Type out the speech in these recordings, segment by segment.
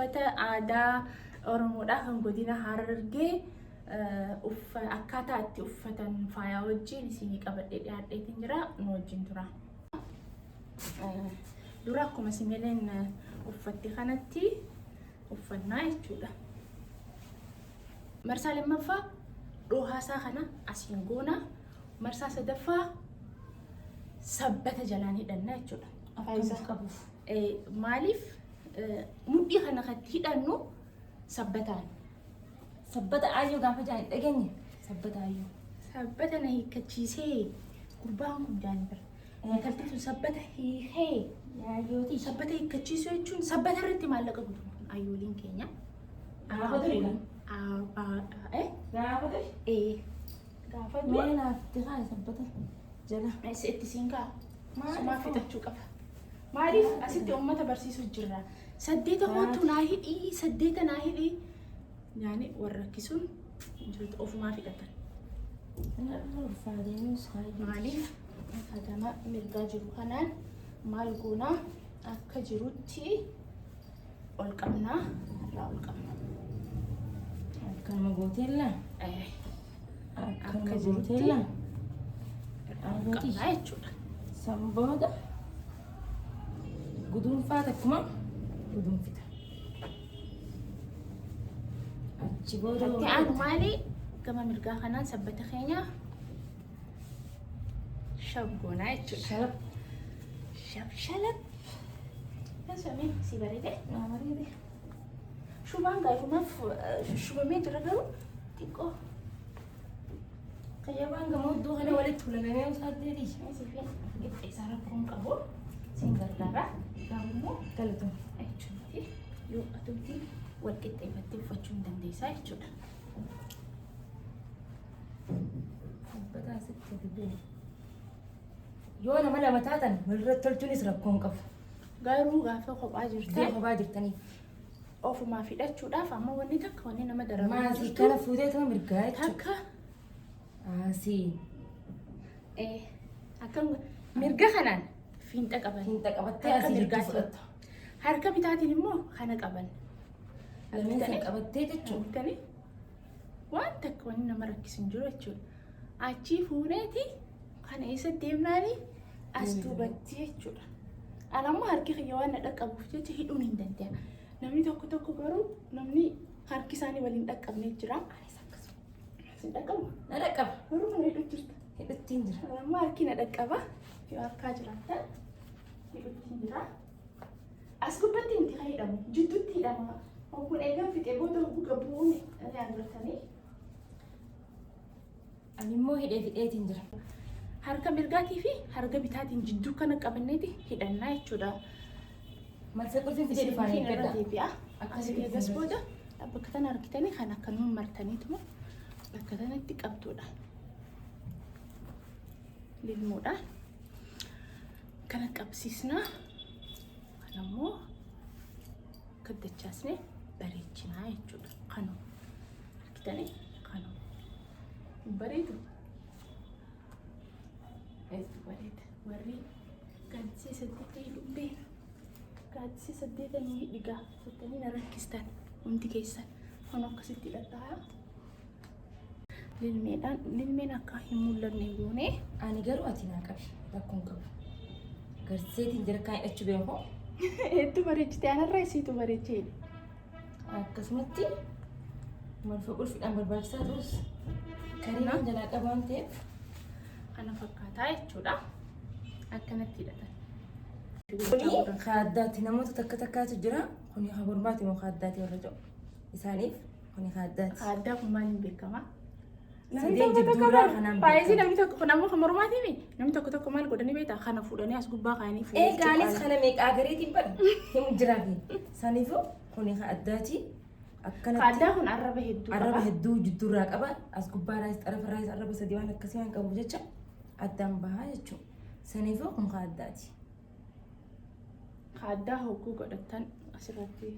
uffata aadaa Oromoodhaa kan godina Harargee akkaataa itti uffatan faayaa wajjin isinii qabadhee dhiyaadheetiin jira nu wajjin tura. Dura akkuma simeleen uffatti kanatti uffannaa jechuudha. Marsaa lammaffaa dhoohaasaa kana asiin goona. Marsaa sadaffaa sabbata jalaan hidhanna jechuudha. Afaan qabuuf. Maaliif mudhii kana katti hidhannu sabbataan. Sabbata ayyoo gaafa jaan dhageenye. Sabbata ayyoo. Sabbata na hiikkachiisee gurbaan kun jaanibira. Intalti sabbata hiikee. Yaayyooti. Sabbata hiikkachiisuu jechuun sabbata irratti maallaqa guutu ayyooliin keenya. Gaafa ture kan? Gaafa ture? Gaafa ture? Mee naafti haa sabbata jala. Itti siin kaa. Sumaa fixachuu qaba. Maaliif asitti uummata barsiisuu jirra. Saddeeta kootu naa hidhii, saddeeta naa hidhii. Nyaani warra rakkisuun ofumaa fidhatan. Maaliif hagama mirgaa jiru kanaan maal goonaa akka jirutti ol qabnaa irraa ol qabna. Akkanuma gooteella. Akka jirutti irraa ol qabnaa jechuudha. Sambooda guduunfaa takkuma guduunfita. Achi booda Hatti aanu maali gama mirgaa kanaan sabbata keenya shabgoonaa jechuudha. shalap Shalap. Kasumee si bareede. naa bareede. Shubaan gaafumaaf shubamee jira garuu xiqqoo. Qayyabaan gamodduu kana walitti fuulalanii usaatteeti. Siifin qixxeessaa rakkoon qabu siin gargaara. Gaafummoo Galatuma. jechuuti yoo atuutti wal qixxeeffattee uffachuu hin dandeessaa jechuudha. Sabbata asitti dibee. Yoo nama lama taatan walirratti tolchuunis rakkoon qabu. Garuu gaafa kophaa jirtee Ta'e kophaa jirtanii. ofumaa fidhachuudhaaf amma wanni takka wanni nama daramaa Maasii kana fuutee tuma mirgaa jechuudha. takka Asii. akka mirga kanaan fiinxa qaban. Fiinxa qabattee Harka asii jirtu mirgaatti fudhatta. harka bitaatiin immoo kana qaban. Lameen sana qabattee jechuudha. Bitanii waan takka wanni nama rakkisu hin jiru jechuudha. Achii fuuneeti kana eessa deemnaani as duubatti jechuudha. Anammoo harki kiyya waan na dhaqqabuuf jecha hidhuun hin danda'a. Namni tokko garuu namni harki isaanii waliin dhaqqabnee jira. Anis akkasuma. Sin dhaqqabu? Na dhaqqaba. Garuu kana hidhu jirta. Hidhattiin jira. Anammoo harki na dhaqqaba. Yoo harkaa jiraatan hidhuutiin jira. As gubbaatti miti kan hidhamu. Jidduutti hidhama. Kun eegan fixee booda bu'uun yaadratanii. Ani immoo hidhee fixeetiin jira. Harka mirgaatii fi harka bitaatiin jidduu kana qabanneeti hidhannaa jechuudha. Malsa qurxiin fidee dhufaan eeggadha. deebi'a. Akkasii eegas booda bakka tana argitanii kan akkanuma martaniituma bakka tanatti qabduudha. Lilmuudhaan kana qabsiisnaa. Kanammoo gaddachaasnee bareechinaa jechuudha. Kanuma argitanii kanuma bareedu. Eessi bareeda. Warri gaaddisii saddeetii hidhuun gaaddisii saddeetanii dhigaa jettanii na rakkistan hundi keessan kun akkasitti dhadhaa. Lilmeen akka hin mul'anne goonee. Ani garuu ati naa qabi. Rakkoon qabu. Garseetiin jira kaan hidhachuu beeku. Hedduu bareechitee anarraa isiitu bareechee. Akkasumatti marfa qulfiidhaan barbaachisaa ta'us kariinaan jalaa qaba waan ta'eef. Kana fakkaataa jechuudha. Akkanatti hidhatan. Kuni kaaddaatti namoota takkaatu jira. Kuni haa gurmaati moo kaaddaatti warra jedhu. Isaaniif kuni kaaddaatti. Kaaddaa kun maaliin beekama? Sadeen jidduurraa kanaan Faayizii namni tokko kun ammoo kan mormaatiimi. Namni tokko maal godhanii beektaa? Kana fuudhanii as gubbaa kaanii fuudhanii. Eegaanis kana meeqaa gareetiin bara himu jiraafi. Saniifuu kuni kaaddaatti akkanatti. Kaaddaa kun arraba hedduu qaba. Arraba hedduu jidduurraa qaba. As gubbaarraas xarafarraas arraba sadii waan akkasii waan qabuuf jecha addaan bahaa jechuudha. Saniifuu kun kaaddaati. Kaaddaa hogguu godhatan asirratti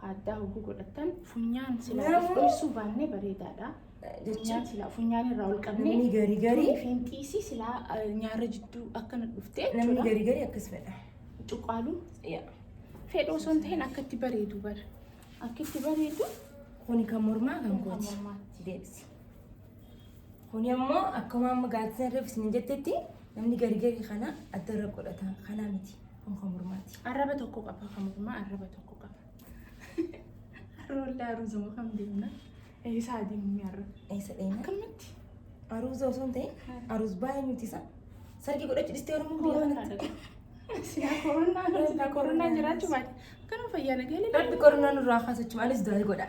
kaaddaa hogguu godhatan funyaan silaa dhoksuu baannee bareedaadha. Funyaan silaa funyaan irraa ol qabnee Namni garii fiinxiisii silaa nyaara jidduu akkana dhuftee namni garii akkas fedha. cuqaalu fedhoo osoo hin ta'in akkatti bareedu bara. Akkitti bareedu. Kuni kan mormaa kan kooti. Mormaatti. Deebisi. Kuni ammoo akkuma amma gaazexaan reefsin jettetti namni gargari kana addarra godhata. Kana miti. Kun kan mormaati. Arraba tokko qaba kan mormaa arraba tokko qaba. Arroollee aruuzamoo kam deemna? Eessa adeemu arra? Eessa deemna? Akkamitti? Aruuza osoo hin ta'in aruuz baay'ee nuti isa. Sargi godhachu dhistee Oromoon biyya kanatti. Sila koronaa jiraachuu baate. Akkanuma fayyaa nagalee. Rabbi koronaa nurraa kaasachuu anis du'aa godha.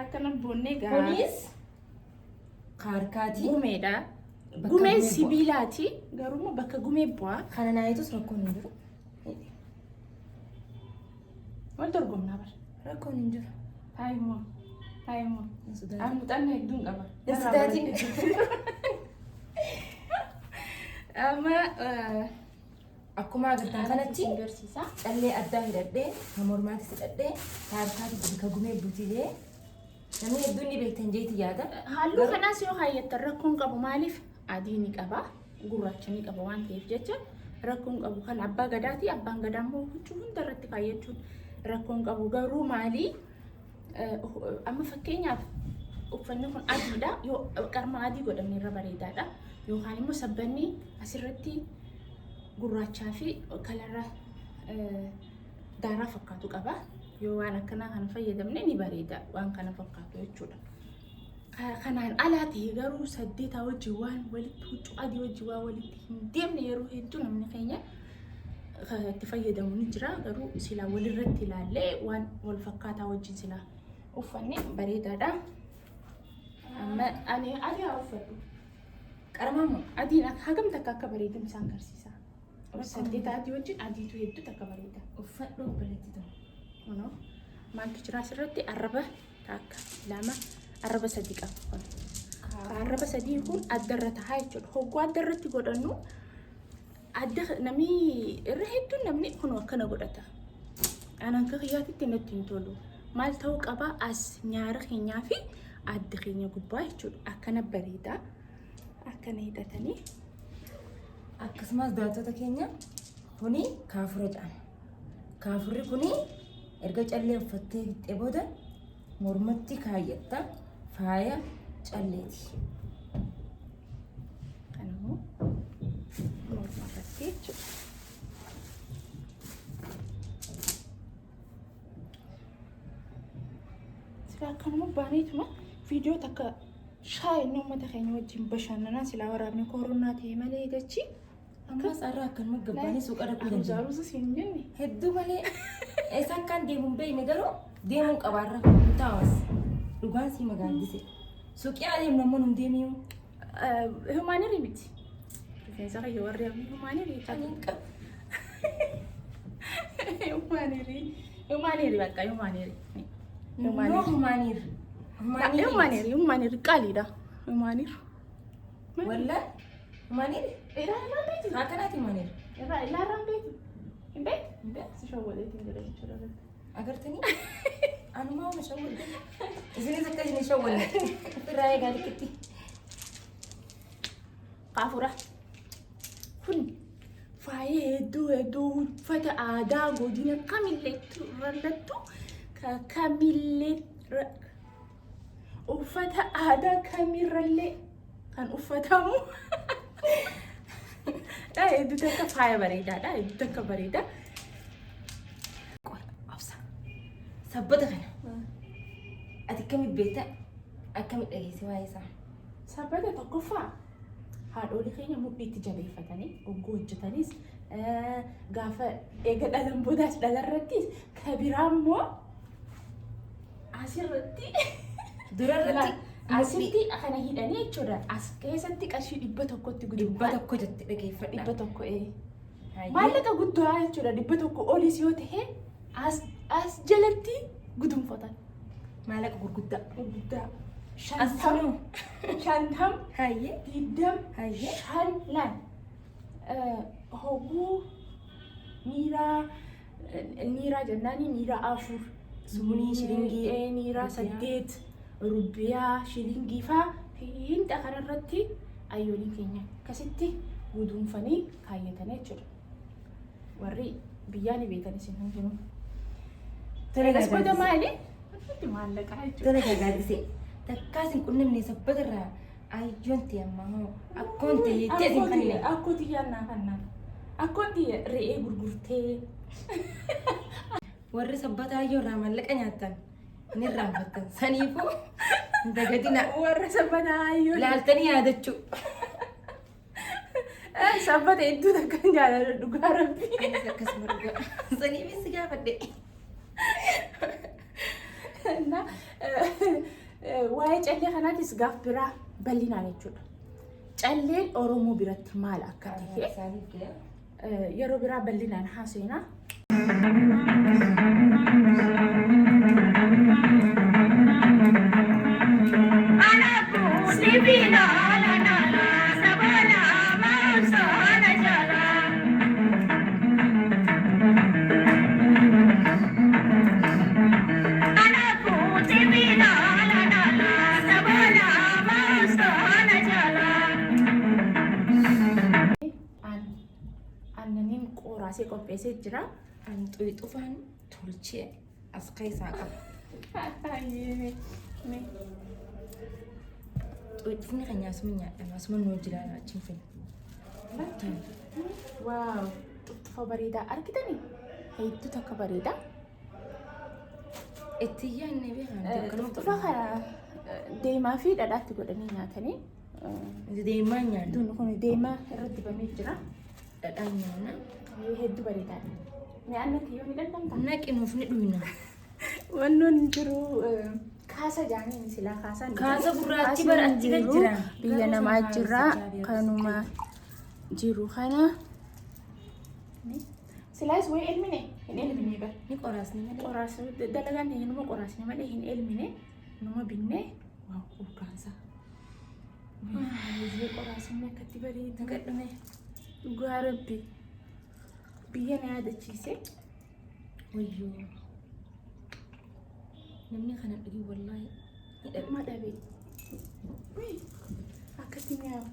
Akkana boonnee gaa. Kunis kaarkaati. Gumeedha. Gumeen sibiilaati. Garuu bakka gumee bu'aa. Kana naayitus rakkoon hin jiru. Wal dorgomnaa bara. Rakkoon hin jiru. Taayimoo. Muuxannoo hedduun qaba. Sudaatiin. Amma akkuma agartan kanatti callee addaa hidhadhee kan mormaatis hidhadhee kaarkaati kan gumee butiilee namni hedduun ni beektan jeeti yaada. Halluu kanaas yoo kaayyattan rakkoon qabu maaliif adii ni qaba gurraacha ni qaba waan ta'eef jecha rakkoon qabu kan abbaa gadaati abbaan gadaa immoo huccuu hunda irratti kaayyachuun rakkoon qabu garuu maali amma fakkeenyaaf uffanni kun adiidha yoo qarma adii godhamne irra bareedaadha yookaan immoo sabbanni asirratti gurraachaa fi kalarra daaraa fakkaatu qaba yoo waan akkanaa kana fayyadamne ni bareeda waan kana fakkaatu jechuudha. Kanaan alaa ta'e garuu saddeetaa wajjin waan walitti huccuu adii wajjin waan walitti hin deemne yeroo hedduu namni keenya itti fayyadamu ni jira garuu silaa walirratti ilaallee waan wal fakkaataa wajjin silaa uffanne bareedaadha. Amma ani adii haa uffadhu. Qaramamoo adiin hagam takka akka bareedamu isaan agarsiisa. Saddeetaa adii wajjin adiitu hedduu takka bareeda. Uffadhu bareedu. Maaltu jira asirratti arraba takka lama arraba sadii qaba. Arraba sadii kun addarra tahaa jechuudha. Hogguu addarratti godhannu adda namni irra hedduun namni kun akkana godhata. Anaan akka kiyyaatitti natti hin tolu. Maal ta'uu qaba as nyaara keenyaa fi adda keenya gubbaa jechuudha. Akkana bareeda. Akkana hidhatanii. Akkasumas daawwattoota keenya kuni kaafura jedhama. Kaafurri kuni erga callee uffattee fixee booda mormatti kaayyatta faaya calleeti. Kanammoo morma irratti jechuudha. Sila akkanuma baaniituma viidiyoo takka shaayinni uummata keenya wajjin bashannanaa silaa waraabni koronaa ta'e malee jechi. Ammas arraa akkanuma gabbaanii suuqa dhaquu dandeenya. Aruusa siin jenne. Hedduu malee isaan kan deemuun beekne garuu deemuun qabaarra taa'as dhugaan sii magaalise. Suuqii adeemu namoonni hin deemiyu. Humaanirii miti. Rifeensa kayya warri amma humaanirii Kaniin qabu. Humaanirii bakka humaanirii. Noo humaaniir. Humaanirii qaaliidha. Humaanirii. Wallaan humaaniir. Ilaalaan beeku. Akkanaati humaaniir. Ilaalaan beeku. Hin beeku? Hin beeku. Si shawwadeetiin jira jechuudha. Agartanii? Anumaa uma shawwadde. Isinis akka isin shawwanne. Irraa eegaa liqitti. Kaafura. Kun faaya hedduu uffata aadaa godina kamillee irrattu kamillee uffata aadaa kamirrallee kan uffatamu. Hedduu takka faaya bareedaadha. Hedduu takka bareeda. Sabbata kana. Ati akkamitti beektaa? Akkamitti dhageesse waa'ee isaa? Sabbata tokkoffaa haadholii keenya mudhiitti jabeeffatanii hogguu hojjetanis gaafa eega dhalan boodaas dhalarrattis ka biraa immoo asirratti Durarratti asitti kana hidhanii jechuudha. As keessatti qarshii 100tti dhibba tokko jette dhageeffadha. 100 maallaqa guddaa jechuudha. 100 olis yoo ta'e as jalatti gudunfatan. Maallaqa gurguddaa. Shantam Hayyee. Diddam Hayyee. Shanlan hogguu niiraa jennaani niiraa afur Sumunii shilingii. niiraa 8 rubiyaa shilingii faa hinta kanarratti ayyoolii keenya akkasitti gudunfanii kaayyatanii jechuudha. Warri biyyaa ni beekan isin hundinuu. As booda maali? Maallaqaa jechuudha. Tole gaaddisee takkaasin qunnamne sabbatarraa ayyoon ta'e amma hoo akkoon ta'e jettee isin kanneen. Akkooti yaannaa kannaan. Akkooti re'ee gurgurtee. Warri sabbata ayyoo irraa maallaqa nyaattan ni irraanfattan saniifuu dagatina. Warra sabbata ayyoo. Laaltanii yaadachuu. Sabbata hedduu takka hin jaalladhu dhugaa rabbii. Anis akkasuma dhugaa. Saniifis si gaafadhe. Waa'ee callee kanaatis gaaf biraa bal'inaan jechuudha. Calleen Oromoo biratti maal akka ta'e yeroo biraa bal'inaan haasofnaa. Qoraasee qopheessee jira. An xuyxufaan tolchee as keessaa qaba. Xuyxufni kan nyaasuma nyaadhama asuma nuu jiraana achiin fina. Waaw, xuyxufa bareedaa argitanii? Hedduu takka bareedaa. Itti yaadne beekan. Xuyxufa kana deemaa fi dhadhaatti godhanii nyaatanii. Deemaa nyaanna. Dunni kun deemaa irratti dibamee jira. Dhadhaan nyaanna. Hedduu bareedaadha. Nyaanni kiyyoo ni dandamta? Naqinuuf ni dhuyna. Wannoon jiru kaasa jaaniin silaa kaasaan. Kaasa gurraachi bara achi jira. Biyya namaa jira kanuma jiru kana. Silaas wayi elmine hin elmine bara. Ni qoraasni malee. Qoraasni dalagaan ta'e numa qoraasni malee hin elmine numa binne waa urgaansa. Qoraasni akkatti bareedu gadhame. Dhugaa rabbi biyya na yaadachiise. Wayyoo namni kana dhugii wallaahi hidhama dhabee akkatti mi'aawu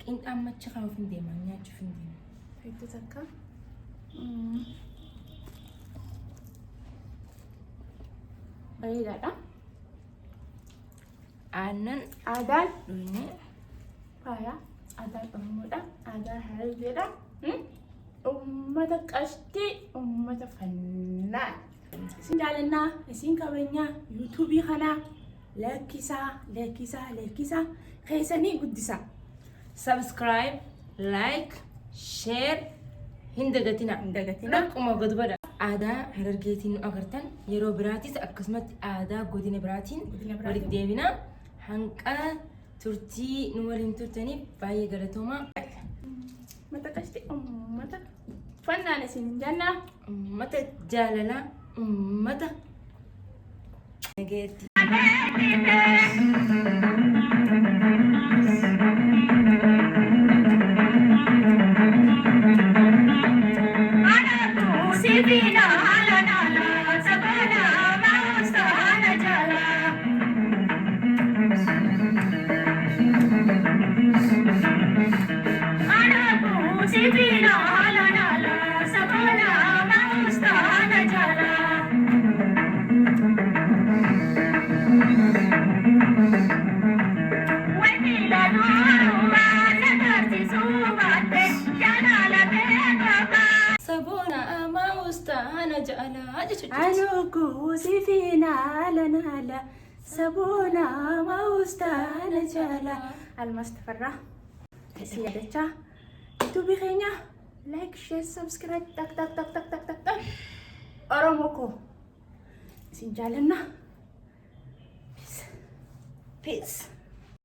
qinxaan macha kan of hin deeman nyaachuuf hin deeman. Hedduu takka bareedaadha. Aannan Aadaan dhuyne faaya aadaan Oromoodha. Aadaan Harargeedha. Uummata qashtii, uummata fannaa. Isin jaalannaa, isin kabajnaa, yuutuubii kanaa lakkisaa keessanii guddisaa. Subscribe, like, share hin dagatina. Akkuma godbadha. Aadaa Harargeetiin nu agartan yeroo biraatis akkasumatti aadaa godina biraatiin walitti deebina. Hanqa turtii nu waliin turtaniif baay'ee galatoomaa. Uummata qashtii, uummata fannaan isin jannaa. Uummata jaalalaa, uummata nageetti. Anugu sifina lanala sabona maustana jala almastafarra siyadacha YouTube keenya like share subscribe tak Oromoko isin jaalanna peace.